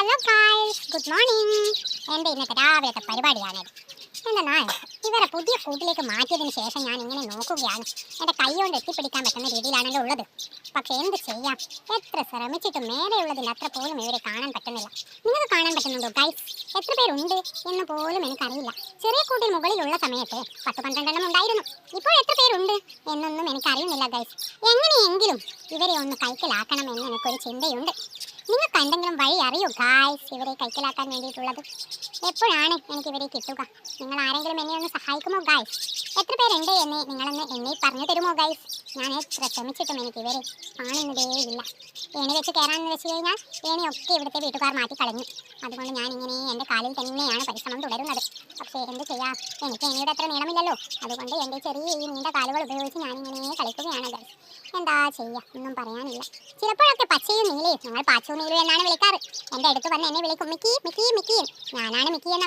Hello guys, good morning. എൻ്റെ ഇന്നത്തെ രാവിലത്തെ പരിപാടിയാണിത്. എന്തെന്നാൽ ഇവരെ പുതിയ കൂട്ടിലേക്ക് മാറ്റിയതിന് ശേഷം ഞാൻ ഇങ്ങനെ നോക്കുകയാണ്. എൻ്റെ കൈ കൊണ്ട് എത്തിപ്പിടിക്കാൻ പറ്റുന്ന രീതിയിലാണല്ലോ ഉള്ളത്. പക്ഷേ എന്ത് ചെയ്യാം, എത്ര ശ്രമിച്ചിട്ടും മേലെയുള്ളതിൻ്റെ അത്ര പോലും ഇവരെ കാണാൻ പറ്റുന്നില്ല. നിങ്ങൾക്ക് കാണാൻ പറ്റുന്നുണ്ടോ ഗൈസ്? എത്ര പേരുണ്ട് എന്ന് പോലും എനിക്കറിയില്ല. ചെറിയ കൂട്ടിൽ മുകളിലുള്ള സമയത്ത് 10-12 ഉണ്ടായിരുന്നു. ഇപ്പോൾ എത്ര പേരുണ്ട് എന്നൊന്നും എനിക്കറിയുന്നില്ല ഗൈസ്. എങ്ങനെയെങ്കിലും ഇവരെ ഒന്ന് കൈക്കലാക്കണമെന്ന് എനിക്കൊരു ചിന്തയുണ്ട്. നിങ്ങൾക്ക് എന്തെങ്കിലും വഴി അറിയോ ഗായ്സ് ഇവരെ കൈക്കലാക്കാൻ വേണ്ടിയിട്ടുള്ളത്? എപ്പോഴാണ് എനിക്ക് ഇവരെ കിട്ടുക? നിങ്ങൾ ആരെങ്കിലും എന്നെ ഒന്ന് സഹായിക്കുമോ ഗായ്സ്? എത്ര പേരുണ്ട് എന്ന് നിങ്ങളൊന്ന് എന്നെ പറഞ്ഞു തരുമോ ഗായ്സ്? ഞാൻ എത്ര ശ്രമിച്ചിട്ടും എനിക്ക് ഇവരെ കാണുന്നതേയില്ല. ഏണി വെച്ച് കയറാമെന്ന് വെച്ച് കഴിഞ്ഞാൽ ഏണിയൊക്കെ ഇവിടുത്തെ വീട്ടുകാർ മാറ്റിക്കളഞ്ഞു. അതുകൊണ്ട് ഞാൻ ഇങ്ങനെ എൻ്റെ കാലിൽ തന്നെയാണ് പരിശ്രമം തുടരുന്നത്. പക്ഷേ എന്ത് ചെയ്യാം, എനിക്ക് ഏണിയുടെ അത്ര നീളമില്ലല്ലോ. അതുകൊണ്ട് എൻ്റെ ചെറിയ ഈ നീണ്ട കാലുകൾ ഉപയോഗിച്ച് ഞാനിങ്ങനെ കളിക്കുകയാണ് ഗൈസ്. എന്താ ചെയ്യുക, ഒന്നും പറയാനില്ല. ചിലപ്പോഴൊക്കെ പച്ചയും നീലയും, ഞങ്ങൾ പാച്ചു നീലു എന്നാണ് വിളിക്കാറ്. എൻ്റെ അടുത്ത് വന്ന് എന്നെ വിളിക്കും മിക്കി മിക്കി മിക്കി. ഞാനാണ് മിക്കി എന്ന